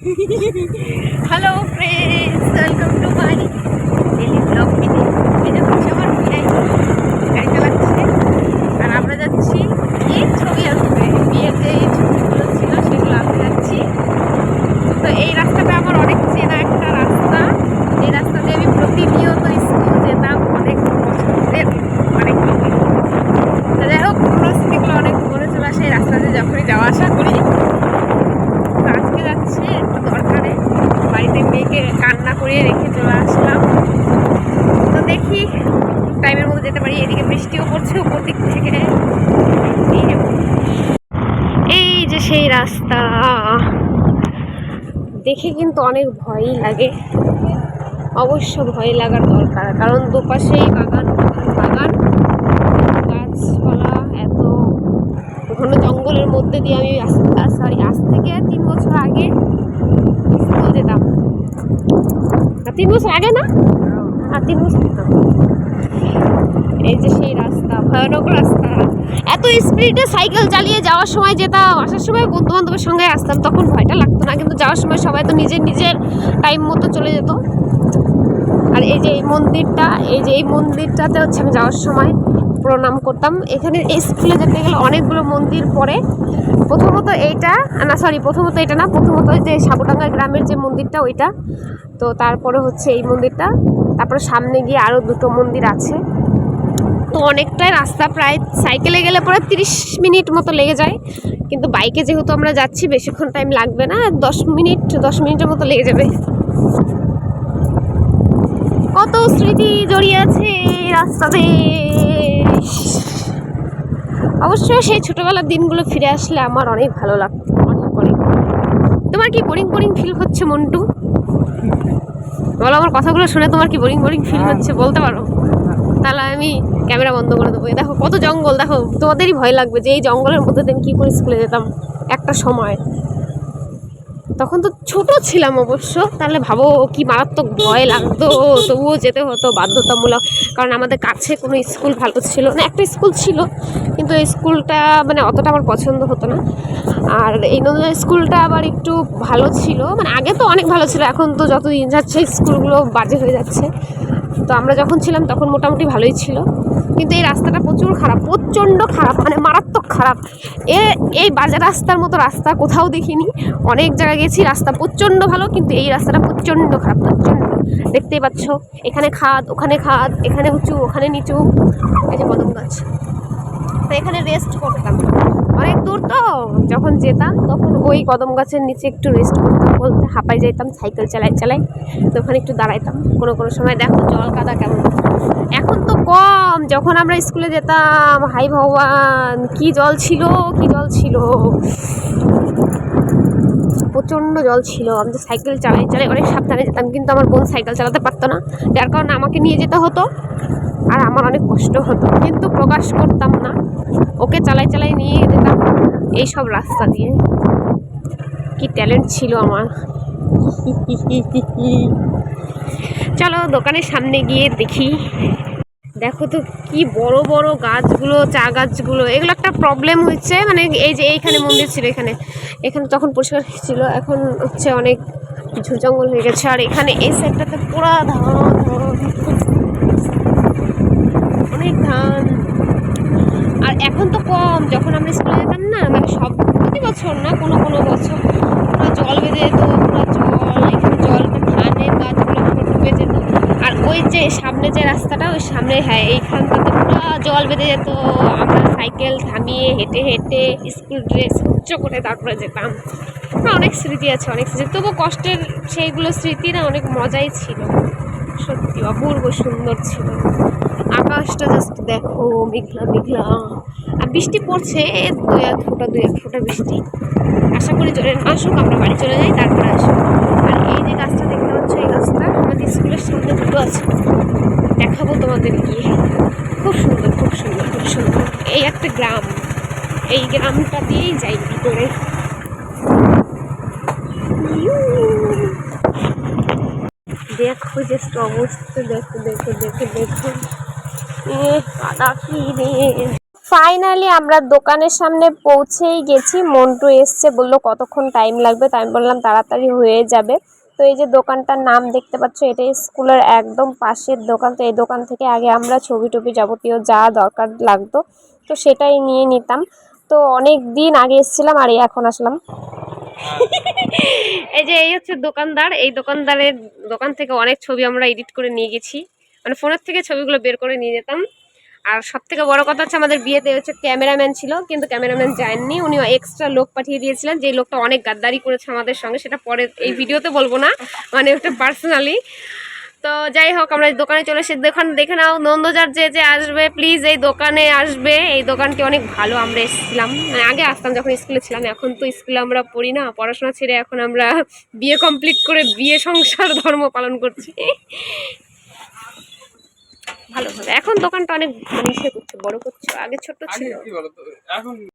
Hello friends, welcome to my daily blog video. এটা হচ্ছে আমার গাড়ি চালাচ্ছে আর আমরা যাচ্ছি কি ছবি আসবে, বিয়ের যে ছবিগুলো ছিল সেগুলো আনতে যাচ্ছি। তো এই রাস্তাটা আমার অনেক চেনা একটা রাস্তা, এই রাস্তা দিয়ে আমি প্রতিনিয়ত স্কুল যেতাম, অনেক পছন্দের অনেক লোকের। তো যাই হোক, পুরো স্মৃতিগুলো অনেক মনে চলে আসে এই রাস্তা দিয়ে যখনই যাওয়া আসা করি। আজকে যাচ্ছি একটু দরকারে, বাড়িতে মেয়েকে কান্না করিয়ে রেখে চলে আসলাম। তো দেখি টাইমের মধ্যে যেতে পারি। এদিকে বৃষ্টিও পড়ছে উপর দিক থেকে। এই যে সেই রাস্তা, দেখে কিন্তু অনেক ভয়ই লাগে। অবশ্য ভয় লাগার দরকার, কারণ দুপাশেই বাগান বাগান, গাছপালা, এত ঘন জঙ্গলের মধ্যে দিয়ে আমি আজ থেকে 3 বছর আগে স্কুল যেতাম। 3 বছর আগে না, 3 বছর যেতাম। এই যে সেই রাস্তা, ভয়ানক রাস্তা। এত স্পিডে সাইকেল চালিয়ে যাওয়ার সময় যেতাম, আসার সময় বন্ধু বান্ধবের সঙ্গে আসতাম, তখন ভয়টা লাগতো না, কিন্তু যাওয়ার সময় সবাই তো নিজের নিজের টাইম মতো চলে যেত। আর এই যে এই মন্দিরটাতে হচ্ছে আমি যাওয়ার সময় প্রণাম করতাম। এখানে এই স্কুলে যেতে গেলে অনেকগুলো মন্দির পড়ে। প্রথমত এটা না, প্রথমত যে সাবুডাঙ্গা গ্রামের যে মন্দিরটা ওইটা, তো তারপরে হচ্ছে এই মন্দিরটা, তারপরে সামনে গিয়ে আরও 2টো মন্দির আছে। তো অনেকটাই রাস্তা, প্রায় সাইকেলে গেলে পরে 30 মিনিট মতো লেগে যায়, কিন্তু বাইকে যেহেতু আমরা যাচ্ছি বেশিক্ষণ টাইম লাগবে না, 10 মিনিটের মতো লেগে যাবে। কত স্মৃতি জড়িয়ে আছে এই রাস্তাতে। অবশ্যই সেই ছোটবেলার দিনগুলো ফিরে আসলে আমার অনেক ভালো লাগতো, অনেক। তোমার কি বোরিং ফিল হচ্ছে মন্টু? বলো, আমার কথাগুলো শুনে তোমার কি বোরিং ফিল হচ্ছে বলতে পারো? তাহলে আমি ক্যামেরা বন্ধ করে দেবো। দেখো কত জঙ্গল, দেখো তোমাদেরই ভয় লাগবে যে এই জঙ্গলের মধ্যে আমি কী করে স্কুলে যেতাম একটা সময়। তখন তো ছোট ছিলাম অবশ্য, তাহলে ভাবো কি মারাত্মক ভয় লাগতো, তবুও যেতে হতো বাধ্যতামূলক, কারণ আমাদের কাছে কোনো স্কুল ভালো ছিল না। একটা স্কুল ছিল, কিন্তু এই স্কুলটা মানে অতটা আমার পছন্দ হতো না। আর এই নতুন স্কুলটা আবার একটু ভালো ছিল, মানে আগে তো অনেক ভালো ছিল, এখন তো যত দিন যাচ্ছে স্কুলগুলো বাজে হয়ে যাচ্ছে। তো আমরা যখন ছিলাম তখন মোটামুটি ভালোই ছিল, কিন্তু এই রাস্তাটা প্রচুর খারাপ, প্রচণ্ড খারাপ, মানে মারাত্মক খারাপ। এই বাজার রাস্তার মতো রাস্তা কোথাও দেখিনি। অনেক জায়গায় গেছি, রাস্তা প্রচণ্ড ভালো, কিন্তু এই রাস্তাটা প্রচণ্ড খারাপ, প্রচণ্ড। দেখতেই পাচ্ছ, এখানে খাদ, ওখানে খাদ, এখানে উঁচু, ওখানে নিচু। এই যে কদম গাছ, তো এখানে রেস্ট করতাম। অনেক দূর তো, যখন যেতাম তখন ওই কদম গাছের নিচে একটু রেস্ট করতাম, বলতে হাঁপাই যাইতাম সাইকেল চালাই, তো ওখানে একটু দাঁড়াইতাম। কোনো সময় দেখো জল কাদা কেমন। এখন তো কম, যখন আমরা স্কুলে যেতাম, হাই ভগবান, কি জল ছিল। প্রচণ্ড জল ছিল। আমি তো সাইকেল চালাই অনেক সাবধানে যেতাম, কিন্তু আমার বোন সাইকেল চালাতে পারতো না, যার কারণে আমাকে নিয়ে যেতে হতো, আর আমার অনেক কষ্ট হতো, কিন্তু প্রকাশ করতাম না। ওকে চালাই নিয়ে যেতাম এইসব রাস্তা দিয়ে। কি ট্যালেন্ট ছিল আমার। চলো দোকানের সামনে গিয়ে দেখি। দেখো তো কি বড় বড় গাছগুলো, চা গাছগুলো, এগুলো একটা প্রবলেম হচ্ছে, মানে এই যে এইখানে মন্দির ছিল, এখানে তখন পরিষ্কার ছিল, এখন হচ্ছে অনেক ঝুড় জঙ্গল হয়ে গেছে। আর এখানে এই সাইডটাতে পুরা অনেক ধান। আর এখন তো কম, যখন আমরা স্কুলে যেতাম না, মানে সব প্রতি বছর না, কোনো বছর পুরো জল বেঁধে যেত, পুরো জল, এখানে জলটা ধানের গাছগুলো ডুবে যেত। আর ওই যে সামনে যে রাস্তাটা, ওই সামনে, হ্যাঁ এইখানটাতে পুরো জল বেঁধে যেত। আমরা সাইকেল থামিয়ে হেঁটে স্কুল ড্রেস উচ্চ করে তারপরে যেতাম। অনেক স্মৃতি আছে, তবু কষ্টের সেইগুলো স্মৃতি না, অনেক মজাই ছিল, সত্যি অপূর্ব সুন্দর ছিল। আকাশটা জাস্ট দেখো, মেঘলা, আর বৃষ্টি পড়ছে, দু এক ফোঁটা বৃষ্টি। আশা করি জোরে না আসুক, আমরা বাড়ি চলে যাই, তারপরে আসুক। আর এই যে গাছটা দেখতে পাচ্ছ, এই গাছটা আমাদের স্কুলের সামনে 2টো আছে, দেখাবো তোমাদের গিয়ে। খুব সুন্দর। এই একটা গ্রাম, এই গ্রামটা দিয়েই যাই ভিতরে। দেখো জাস্ট অবস্থা, দেখো কাদা কি রে। ফাইনালি আমরা দোকানের সামনে পৌঁছেই গেছি। মন্টু এসছে, বললো কতক্ষণ টাইম লাগবে, তো আমি বললাম তাড়াতাড়ি হয়ে যাবে। তো এই যে দোকানটার নাম দেখতে পাচ্ছ, এটাই স্কুলের একদম পাশের দোকান। তো এই দোকান থেকে আগে আমরা ছবি টবি যাবতীয় যা দরকার লাগতো তো সেটাই নিয়ে নিতাম। তো অনেক দিন আগে এসেছিলাম আর এখন আসলাম। এই যে এই হচ্ছে দোকানদার, এই দোকানদারের দোকান থেকে অনেক ছবি আমরা এডিট করে নিয়ে গেছি, মানে ফোনের থেকে ছবিগুলো বের করে নিয়ে যেতাম। আর সব থেকে বড় কথা হচ্ছে আমাদের বিয়েতে হচ্ছে ক্যামেরাম্যান ছিল, কিন্তু ক্যামেরাম্যান যায়নি, উনি এক্সট্রা লোক পাঠিয়ে দিয়েছিলেন, যে লোকটা অনেক গাদ্দারি করেছে আমাদের সঙ্গে, সেটা পরে এই ভিডিওতে বলবো না, মানে ওটা পার্সোনালি। তো যাই হোক, আমরা দোকানে চলে এসে দোকান দেখে নাও, নন্দজার যে যে আসবে প্লিজ এই দোকানে আসবে, এই দোকানটি অনেক ভালো। আমরা এসেছিলাম, মানে আগে আসতাম যখন স্কুলে ছিলাম, এখন তো স্কুলে আমরা পড়ি না, পড়াশোনা ছেড়ে এখন আমরা বিয়ে কমপ্লিট করে বিয়ে সংসার ধর্ম পালন করছি। ভালোভাবে এখন দোকানটা অনেক মানে ইসে করছে, বড় করছে, আগে ছোট ছিল।